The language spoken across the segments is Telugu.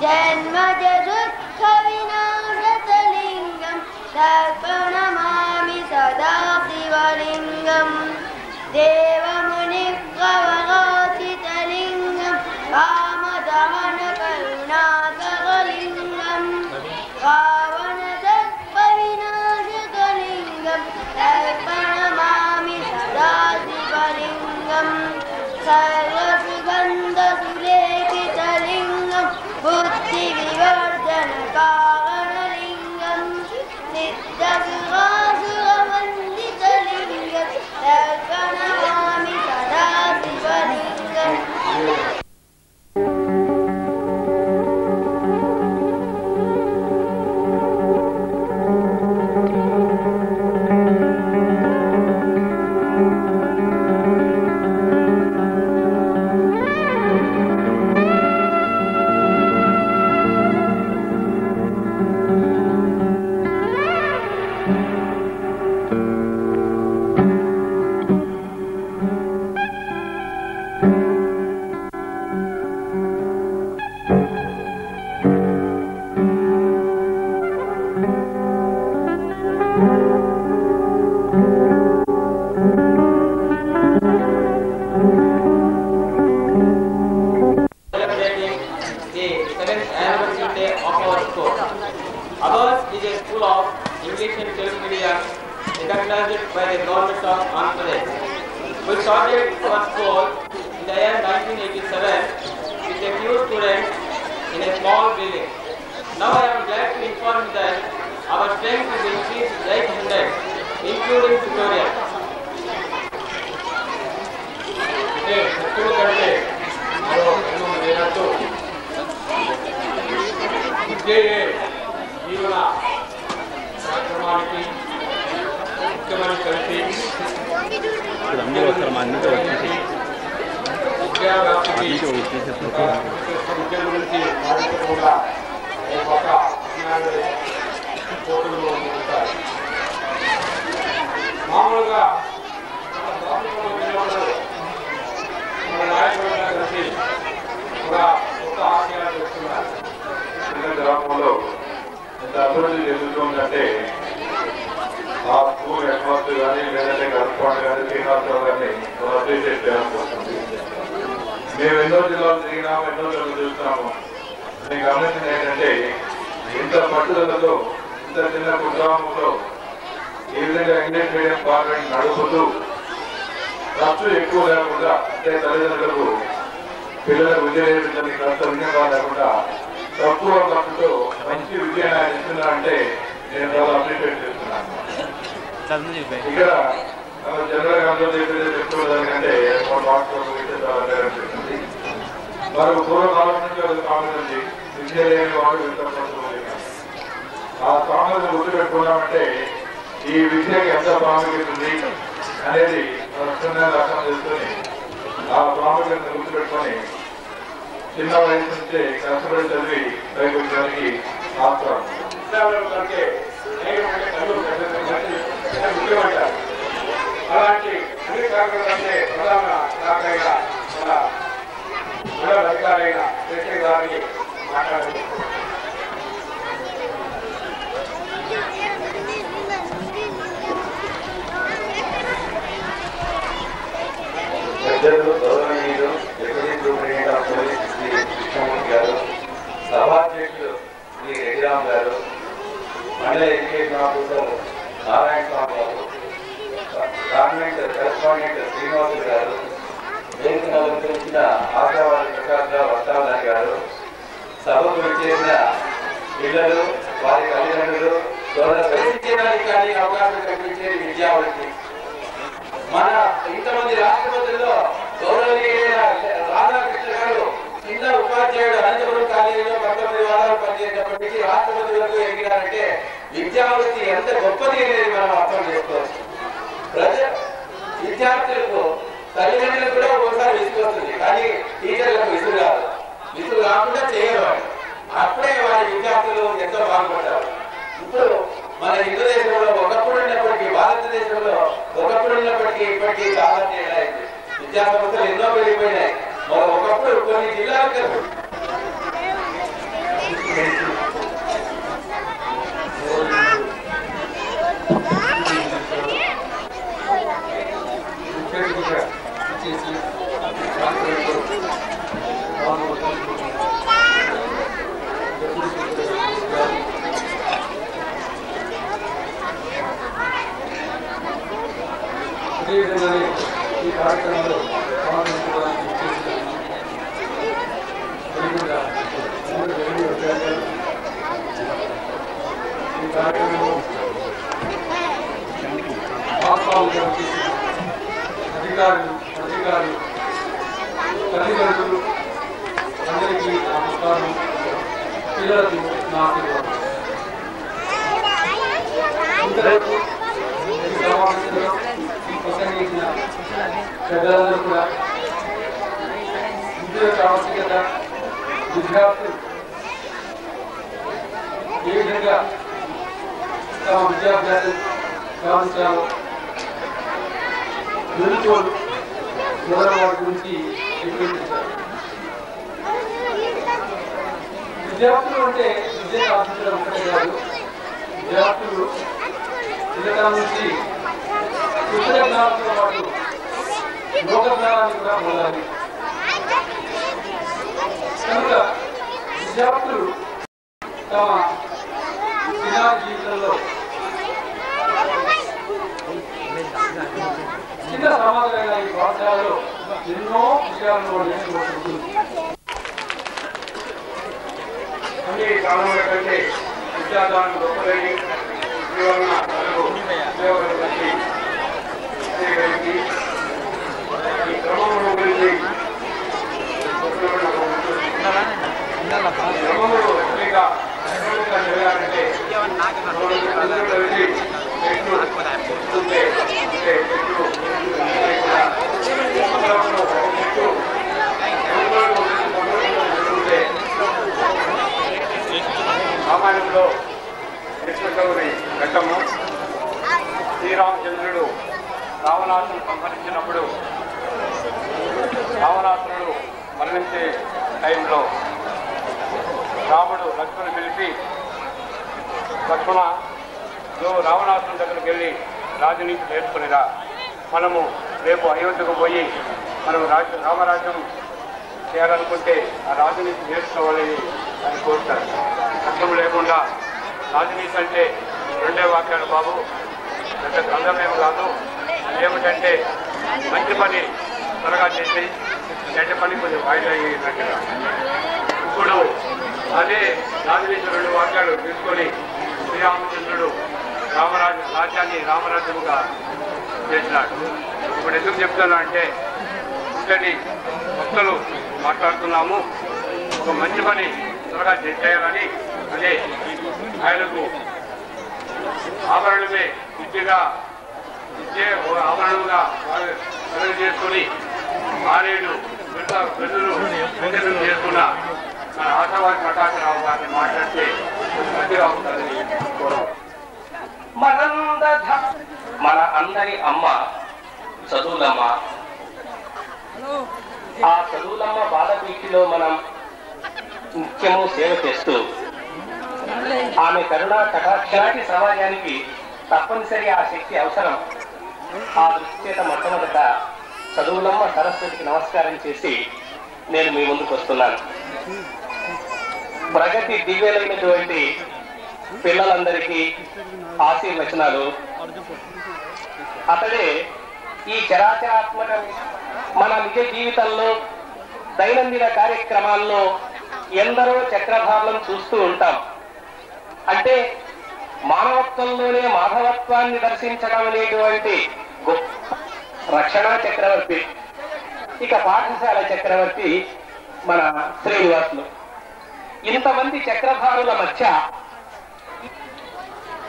जन्मजदुःखविनाशतलिङ्गं तर्पणमामि सदा शिवलिङ्गं देवमुनिप्रवरोचितलिङ्गं कामदहनकरुणाकरलिङ्गं रावणदर्पविनाशकलिङ्गं तर्पणमामि सदा शिवलिङ्गं सर्वसुगन्धसुलेपितलिङ्गं बुद्धिविवर्धनकारणलिङ्गं सिद्धसुरासुरवन्दितलिङ्गं तर्पणमामि सदा शिवलिङ्गम् కార్యక్రమంలో అధికారులు తల్లిదండ్రులు అందరికీ నమస్కారం. పిల్లలకు నా ప్రసంగించిన పెద్దలందరూ కూడా విద్య యొక్క ఆవశ్యకత, విద్యార్థులు ఏ విధంగా తమ విద్యాభ్యాసం సాధించాలో నిరుచోడు మొదలైన వాటి గురించి వివరించారు. విద్యార్థులు అంటే విద్య సాధించడం ఒకటే కాదు, విద్యార్థులు చిన్నతనం నుంచి పుస్తక జ్ఞానంతో పాటు లోక జ్ఞానాన్ని కూడా పొందాలి. కనుక విద్యార్థులు తమ దినా జీవితంలో చిన్న సమాజమైన ఈ పాఠశాలలో ఎన్నో విషయాలను నేర్చుకుంటుంది. అన్ని కాలంలో కంటే విద్యాదానం గొప్పదని ఈ క్రమంలో గురించి క్రమంలో జరగాలంటే రామాయణంలో కృష్ణుడి ఘట్టము, శ్రీరామచంద్రుడు రావణాసును సంహరించినప్పుడు రావణాసురుడు మరణించే టైంలో రాముడు లక్ష్మణుని పిలిచి, లక్ష్మణ నువ్వు రావణాసురుని దగ్గరికి వెళ్ళి రాజనీతి నేర్చుకునిరా, మనము రేపు అయోధ్యకు పోయి మనం రామరాజ్యం చేయాలనుకుంటే ఆ రాజనీతి నేర్చుకోవాలని అని కోరుతారు. కష్టం లేకుండా రాజనీతి అంటే రెండే వాక్యాలు బాబు, పెద్ద గ్రంథమేం కాదు. ఏమిటంటే మంచి పని త్వరగా చేసి చెడ్డ పని కొంచెం వాయిదా అయ్యేటట్టుగా. ఇప్పుడు అదే రాజనీతి రెండు వాక్యాలు తీసుకొని శ్రీరామచంద్రుడు రామరాజ్యముగా చేసినాడు. ఇప్పుడు ఎందుకు చెప్తాను అంటే, ఇక్కడి భక్తులు మాట్లాడుతున్నాము, ఒక మంచి పని త్వరగా చేయాలని. అదే ఆయనకు ఆభరణమే విద్యగా ఆభరణంగా చేసుకుని ఆరేడు ప్రజలు చేసుకున్న మన ఆశావాది ప్రకాశరావు గారిని మాట్లాడితే మంచిగా ఉంటుందని కోరం. మన అందరి అమ్మ చదువులమ్మ. ఆ చదువులమ్మ బాలపీఠిలో మనం నిత్యము సేవ చేస్తూ ఆమె కరుణా కటాక్షాటి సమాజానికి తప్పనిసరి ఆ శక్తి అవసరం. ఆ దృష్టి చేత మొట్టమొదట చదువులమ్మ సరస్వతికి నమస్కారం చేసి నేను మీ ముందుకు వస్తున్నాను. ప్రగతి దివ్యలైనటువంటి పిల్లలందరికీ ఆశీర్వచనాలు. అతడే ఈ చరాచరాత్మక మన నిజ జీవితంలో దైనందిన కార్యక్రమాల్లో ఎందరో చక్రధారులను చూస్తూ ఉంటాం. అంటే మానవత్వంలోనే మాధవత్వాన్ని దర్శించడం అనేటువంటి గొప్ప రక్షణ చక్రవర్తి. ఇక పాఠశాల చక్రవర్తి మన శ్రీనివాసులు. ఇంతమంది చక్రధారుల మధ్య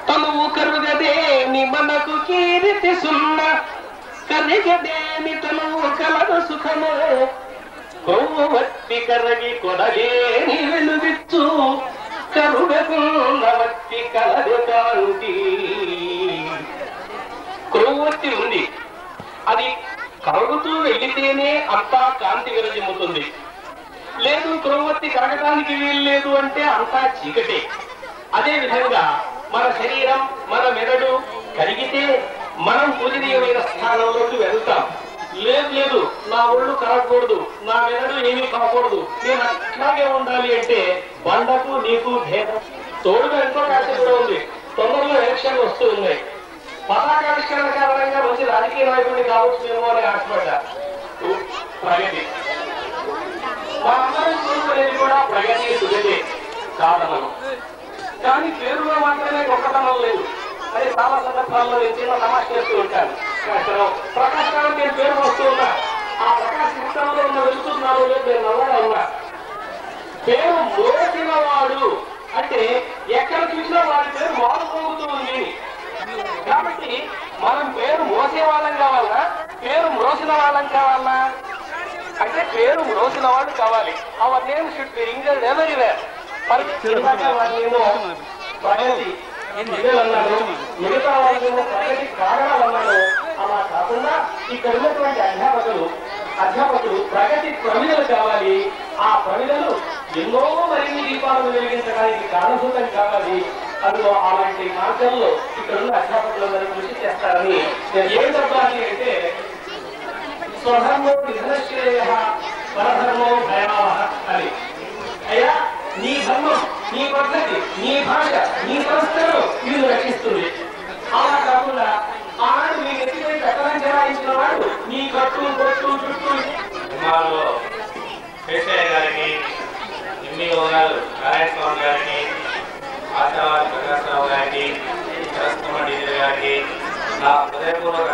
తనువు కరుగదేని మనకు కీర్తి సున్న, కరిగదేని తనువు కలదు సుఖము, కొవ్వొత్తి కరగి కొడలేని వెలుగిచ్చు, కరుగకున్నవత్తి కలదు కాంతి. కొవ్వొత్తి ఉంది, అది కరుగుతూ వెళ్లితేనే అంతా కాంతి విరజిమ్ముతుంది. లేదు క్రొవ్వొత్తి కరగటానికి వీలు లేదు అంటే అంతా చీకటే. అదే విధంగా మన శరీరం, మన మెదడు కరిగితే మనం పూజనీయమైన స్థానంలోకి వెళ్తాం. లేదు నా ఒళ్ళు కరగకూడదు, నా మెదడు ఏమీ కాకూడదు, నేను అట్లాగే ఉండాలి అంటే బండకు నీకు భేదం. తోడుగా ఎంతో కాశీ కూడా ఉంది. తొందరలో ఎలక్షన్లు వస్తూ ఉన్నాయి. పతాకావిష్కరణ కారణంగా మంచి రాజకీయ నాయకుడిని కావచ్చునేమో అని ఆశపడ్డా. ప్రగతి మనందరం చూసుకునేది కూడా ప్రగతి సుగతి సాధనము. కానీ పేరులో మాత్రమే గొప్పతనం లేదు. అది చాలా సందర్భాల్లో నేను చిన్న తమాష చేస్తూ ఉంటాను. ప్రకాశం నేను పేరు వస్తూ ఉన్నా, ఆ ప్రకాశ చిత్రంలో ఉన్న వెళ్తున్నాను లేదు, నేను నల్లగా ఉన్నా. పేరు మోసిన వాడు అంటే ఎక్కడ చూసినా వాడి పేరు మోసపోతూ ఉంది. కాబట్టి మనం పేరు మోసే వాళ్ళం కావాలన్నా, పేరు మోసిన వాళ్ళం కావాలన్నా అంటే పేరు మోసిన వాడు కావాలి. Our name should be ringed everywhere. ప్రగతి అన్నాడు, మిగతా వాళ్ళేమో ప్రగతి కారణాలన్నాడు. అలా కాకుండా ఇక్కడ ఉన్నటువంటి అధ్యాపకులు ప్రగతి ప్రమిదలు కావాలి. ఆ ప్రమిదలు ఎన్నో మరిన్ని దీపాలను వెలిగించడానికి కారణభూతం కావాలి. అందులో అలాంటి మార్గంలో ఇక్కడున్న అధ్యాపకులందరూ కృషి చేస్తారని నేను ఏం చెప్పాలి అంటే, స్వధర్మో నిధనశ్రేయ పరధర్మో భయావహ అని. అయ్యా, నీ ధర్మం, నీ పద్ధతి, నీ భాష, నీ సంస్కృతం వీళ్ళు రక్షిస్తుంది. అలా కాకుండా ఆనాడు మీ ఎత్తిపై కట్టడం చెలాయించిన వాడు నీ కట్టు కొట్టు చుట్టూ శేషయ్య గారికి, ఎంఈఓ గారు నారాయణ స్వామి గారికి, ఆశావాది ప్రకాశరావు గారికి, సరస్వతి గారికి నా హృదయపూర్వక